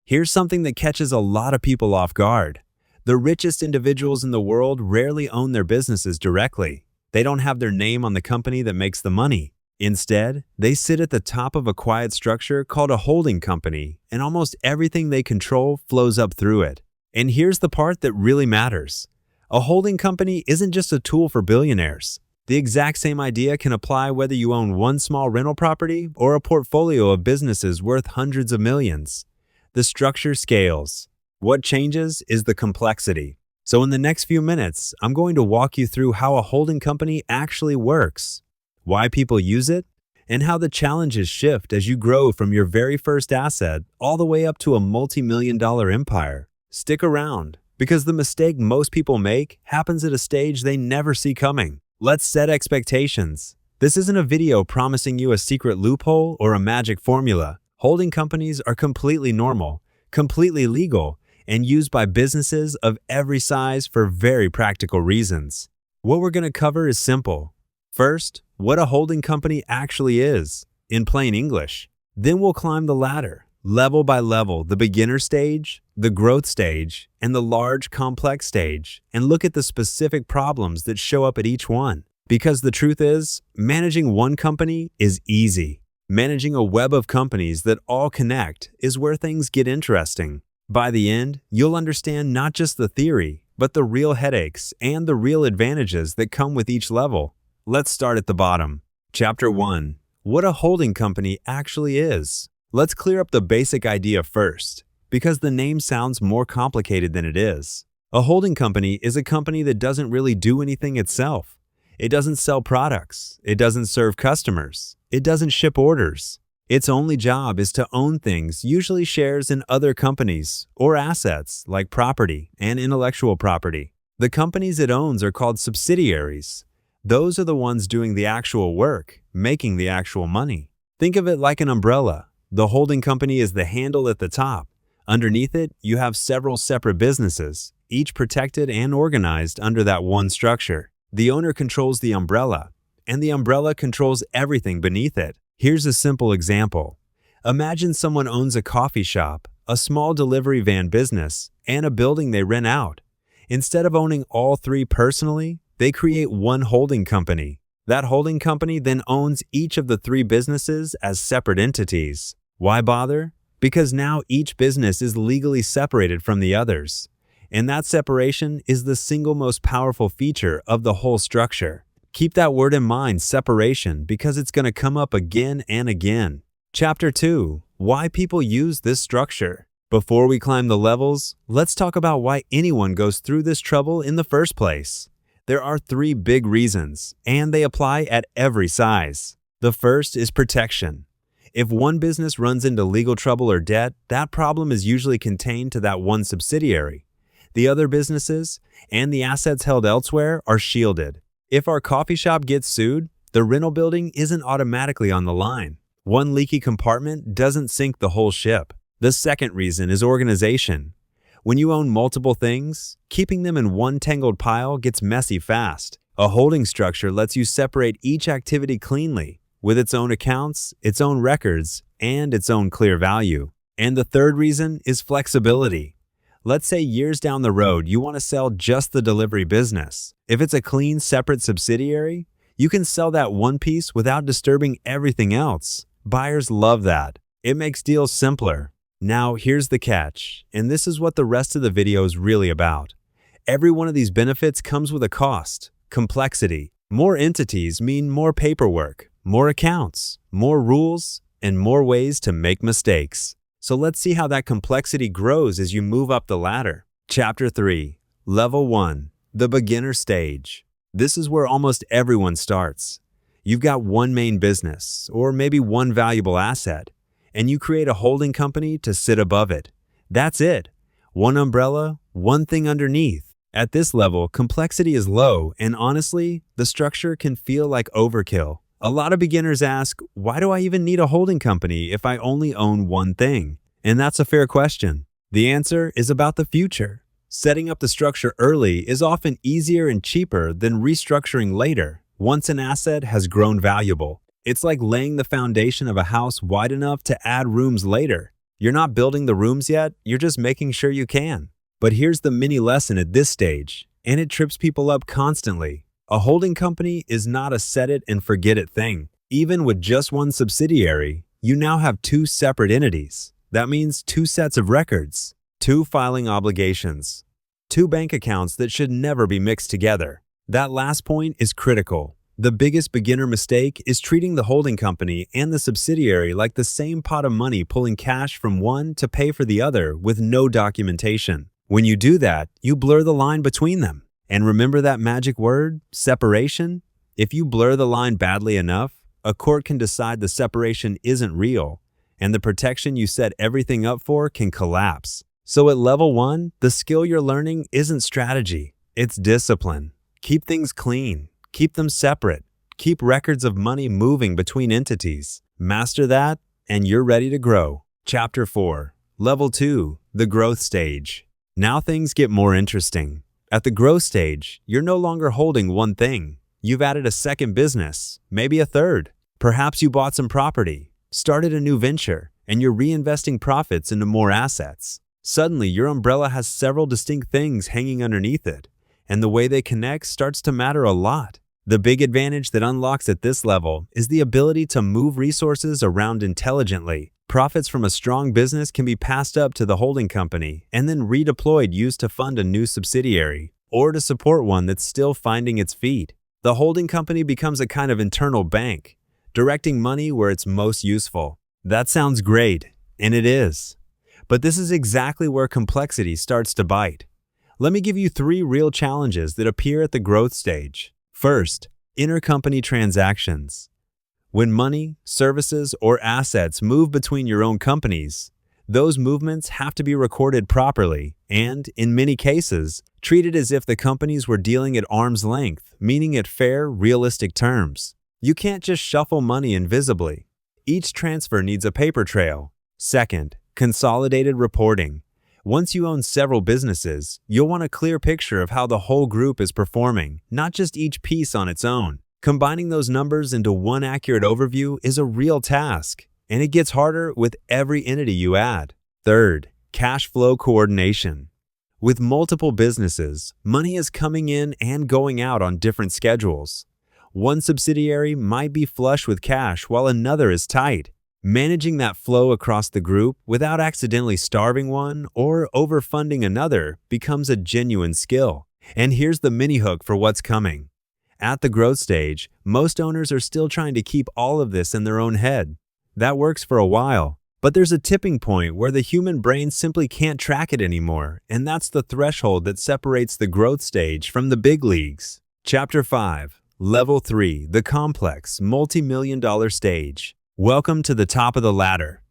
Here's something that catches a lot of people off guard. The richest individuals in the world rarely own their businesses directly. They don't have their name on the company that makes the money. Instead, they sit at the top of a quiet structure called a holding company, and almost everything they control flows up through it. And here's the part that really matters. A holding company isn't just a tool for billionaires. The exact same idea can apply whether you own one small rental property or a portfolio of businesses worth hundreds of millions. The structure scales. What changes is the complexity. So in the next few minutes, I'm going to walk you through how a holding company actually works, why people use it, and how the challenges shift as you grow from your very first asset all the way up to a multi-million-dollar empire. Stick around, because the mistake most people make happens at a stage they never see coming. Let's set expectations. This isn't a video promising you a secret loophole or a magic formula. Holding companies are completely normal, completely legal, and used by businesses of every size for very practical reasons. What we're going to cover is simple. First, what a holding company actually is, in plain English. Then we'll climb the ladder, level by level, the beginner stage, the growth stage, and the large, complex stage, and look at the specific problems that show up at each one. Because the truth is, managing one company is easy. Managing a web of companies that all connect is where things get interesting. By the end, you'll understand not just the theory, but the real headaches and the real advantages that come with each level. Let's start at the bottom. Chapter 1. What a holding company actually is. Let's clear up the basic idea first, because the name sounds more complicated than it is. A holding company is a company that doesn't really do anything itself. It doesn't sell products. It doesn't serve customers. It doesn't ship orders. Its only job is to own things, usually shares in other companies, or assets like property and intellectual property. The companies it owns are called subsidiaries. Those are the ones doing the actual work, making the actual money. Think of it like an umbrella. The holding company is the handle at the top. Underneath it, you have several separate businesses, each protected and organized under that one structure. The owner controls the umbrella, and the umbrella controls everything beneath it. Here's a simple example. Imagine someone owns a coffee shop, a small delivery van business, and a building they rent out. Instead of owning all three personally, they create one holding company. That holding company then owns each of the three businesses as separate entities. Why bother? Because now each business is legally separated from the others. And that separation is the single most powerful feature of the whole structure. Keep that word in mind, separation, because it's going to come up again and again. Chapter 2. Why people use this structure. Before we climb the levels, let's talk about why anyone goes through this trouble in the first place. There are three big reasons, and they apply at every size. The first is protection. If one business runs into legal trouble or debt, that problem is usually contained to that one subsidiary. The other businesses and the assets held elsewhere are shielded. If our coffee shop gets sued, the rental building isn't automatically on the line. One leaky compartment doesn't sink the whole ship. The second reason is organization. When you own multiple things, keeping them in one tangled pile gets messy fast. A holding structure lets you separate each activity cleanly, with its own accounts, its own records, and its own clear value. And the third reason is flexibility. Let's say years down the road, you want to sell just the delivery business. If it's a clean, separate subsidiary, you can sell that one piece without disturbing everything else. Buyers love that. It makes deals simpler. Now, here's the catch, and this is what the rest of the video is really about. Every one of these benefits comes with a cost, complexity. More entities mean more paperwork, more accounts, more rules, and more ways to make mistakes. So let's see how that complexity grows as you move up the ladder. Chapter 3. Level 1. The beginner stage. This is where almost everyone starts. You've got one main business, or maybe one valuable asset, and you create a holding company to sit above it. That's it. One umbrella, one thing underneath. At this level, complexity is low, and honestly, the structure can feel like overkill. A lot of beginners ask, why do I even need a holding company if I only own one thing? And that's a fair question. The answer is about the future. Setting up the structure early is often easier and cheaper than restructuring later, once an asset has grown valuable. It's like laying the foundation of a house wide enough to add rooms later. You're not building the rooms yet, you're just making sure you can. But here's the mini lesson at this stage, and it trips people up constantly. A holding company is not a set it and forget it thing. Even with just one subsidiary, you now have two separate entities. That means two sets of records, two filing obligations, two bank accounts that should never be mixed together. That last point is critical. The biggest beginner mistake is treating the holding company and the subsidiary like the same pot of money, pulling cash from one to pay for the other with no documentation. When you do that, you blur the line between them. And remember that magic word, separation? If you blur the line badly enough, a court can decide the separation isn't real, and the protection you set everything up for can collapse. So at level 1, the skill you're learning isn't strategy, it's discipline. Keep things clean, keep them separate, keep records of money moving between entities. Master that, and you're ready to grow. Chapter 4, Level 2, the growth stage. Now things get more interesting. At the growth stage, you're no longer holding one thing. You've added a second business, maybe a third. Perhaps you bought some property, started a new venture, and you're reinvesting profits into more assets. Suddenly, your umbrella has several distinct things hanging underneath it, and the way they connect starts to matter a lot. The big advantage that unlocks at this level is the ability to move resources around intelligently. Profits from a strong business can be passed up to the holding company and then redeployed, used to fund a new subsidiary or to support one that's still finding its feet. The holding company becomes a kind of internal bank, directing money where it's most useful. That sounds great, and it is. But this is exactly where complexity starts to bite. Let me give you 3 real challenges that appear at the growth stage. First, intercompany transactions. When money, services, or assets move between your own companies, those movements have to be recorded properly and, in many cases, treated as if the companies were dealing at arm's length, meaning at fair, realistic terms. You can't just shuffle money invisibly. Each transfer needs a paper trail. Second, consolidated reporting. Once you own several businesses, you'll want a clear picture of how the whole group is performing, not just each piece on its own. Combining those numbers into one accurate overview is a real task, and it gets harder with every entity you add. Third, cash flow coordination. With multiple businesses, money is coming in and going out on different schedules. One subsidiary might be flush with cash while another is tight. Managing that flow across the group without accidentally starving one or overfunding another becomes a genuine skill. And here's the mini hook for what's coming. At the growth stage, most owners are still trying to keep all of this in their own head. That works for a while, but there's a tipping point where the human brain simply can't track it anymore, and that's the threshold that separates the growth stage from the big leagues. Chapter 5, Level 3, the complex, multi-million-dollar stage. Welcome to the top of the ladder.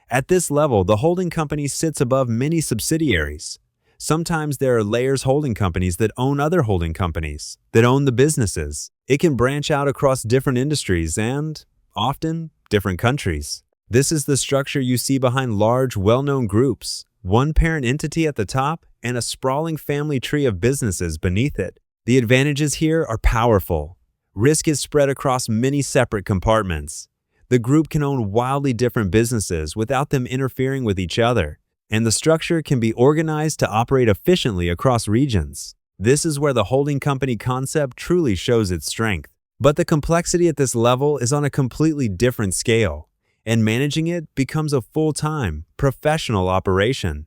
At this level, the holding company sits above many subsidiaries. Sometimes there are layers holding companies that own other holding companies, that own the businesses. It can branch out across different industries and, often, different countries. This is the structure you see behind large, well-known groups. One parent entity at the top and a sprawling family tree of businesses beneath it. The advantages here are powerful. Risk is spread across many separate compartments. The group can own wildly different businesses without them interfering with each other, and the structure can be organized to operate efficiently across regions. This is where the holding company concept truly shows its strength. But the complexity at this level is on a completely different scale, and managing it becomes a full-time, professional operation.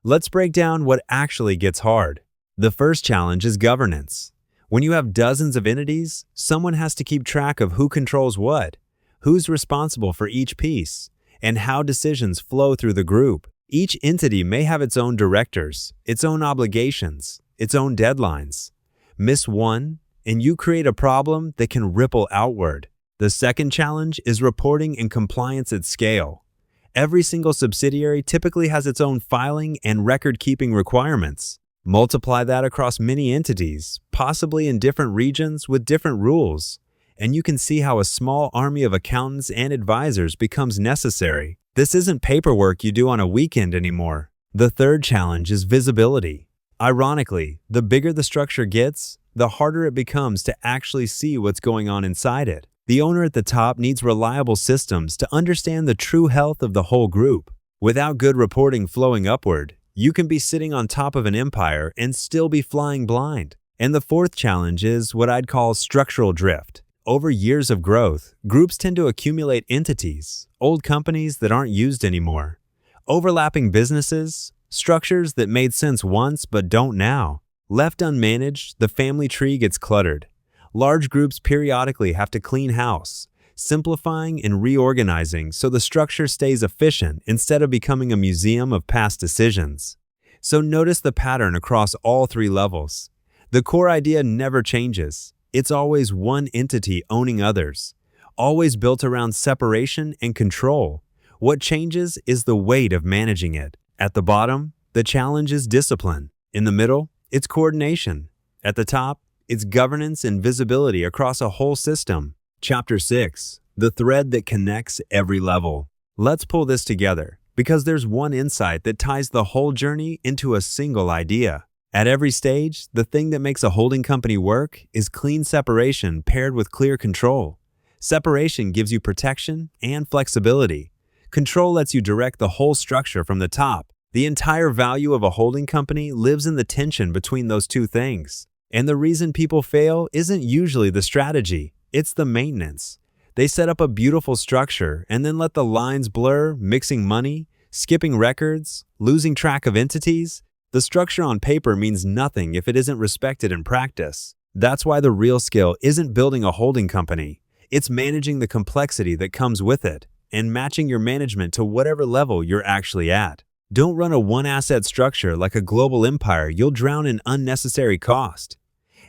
Let's break down what actually gets hard. The first challenge is governance. When you have dozens of entities, someone has to keep track of who controls what, who's responsible for each piece, and how decisions flow through the group. Each entity may have its own directors, its own obligations, its own deadlines. Miss one, and you create a problem that can ripple outward. The second challenge is reporting and compliance at scale. Every single subsidiary typically has its own filing and record-keeping requirements. Multiply that across many entities, possibly in different regions with different rules, and you can see how a small army of accountants and advisors becomes necessary. This isn't paperwork you do on a weekend anymore. The third challenge is visibility. Ironically, the bigger the structure gets, the harder it becomes to actually see what's going on inside it. The owner at the top needs reliable systems to understand the true health of the whole group. Without good reporting flowing upward, you can be sitting on top of an empire and still be flying blind. And the fourth challenge is what I'd call structural drift. Over years of growth, groups tend to accumulate entities, old companies that aren't used anymore, overlapping businesses, structures that made sense once but don't now. Left unmanaged, the family tree gets cluttered. Large groups periodically have to clean house, simplifying and reorganizing so the structure stays efficient instead of becoming a museum of past decisions. So notice the pattern across all three levels. The core idea never changes. It's always one entity owning others, always built around separation and control. What changes is the weight of managing it. At the bottom, the challenge is discipline. In the middle, it's coordination. At the top, it's governance and visibility across a whole system. Chapter 6. The thread that connects every level. Let's pull this together, because there's one insight that ties the whole journey into a single idea. At every stage, the thing that makes a holding company work is clean separation paired with clear control. Separation gives you protection and flexibility. Control lets you direct the whole structure from the top. The entire value of a holding company lives in the tension between those two things. And the reason people fail isn't usually the strategy, it's the maintenance. They set up a beautiful structure and then let the lines blur, mixing money, skipping records, losing track of entities. The structure on paper means nothing if it isn't respected in practice. That's why the real skill isn't building a holding company. It's managing the complexity that comes with it and matching your management to whatever level you're actually at. Don't run a one-asset structure like a global empire. You'll drown in unnecessary cost.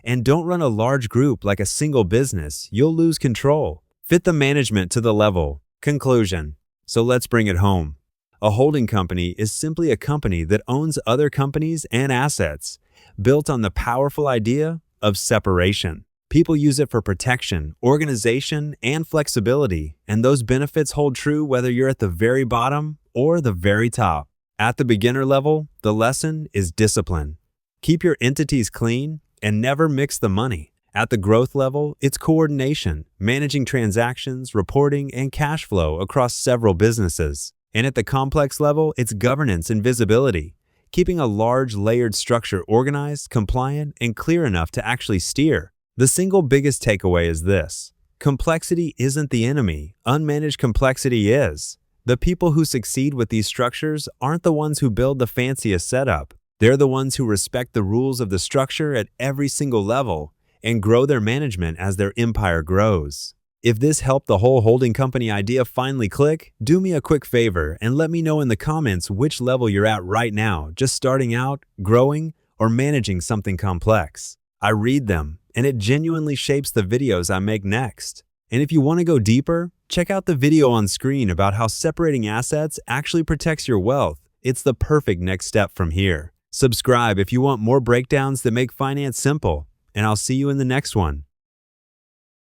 And don't run a large group like a single business. You'll lose control. Fit the management to the level. Conclusion. So let's bring it home. A holding company is simply a company that owns other companies and assets, built on the powerful idea of separation. People use it for protection, organization, and flexibility, and those benefits hold true whether you're at the very bottom or the very top. At the beginner level, the lesson is discipline. Keep your entities clean and never mix the money. At the growth level, it's coordination, managing transactions, reporting, and cash flow across several businesses. And at the complex level, it's governance and visibility, keeping a large layered structure organized, compliant, and clear enough to actually steer. The single biggest takeaway is this: complexity isn't the enemy, unmanaged complexity is. The people who succeed with these structures aren't the ones who build the fanciest setup. They're the ones who respect the rules of the structure at every single level and grow their management as their empire grows. If this helped the whole holding company idea finally click, do me a quick favor and let me know in the comments which level you're at right now, just starting out, growing, or managing something complex. I read them, and it genuinely shapes the videos I make next. And if you want to go deeper, check out the video on screen about how separating assets actually protects your wealth. It's the perfect next step from here. Subscribe if you want more breakdowns that make finance simple, and I'll see you in the next one.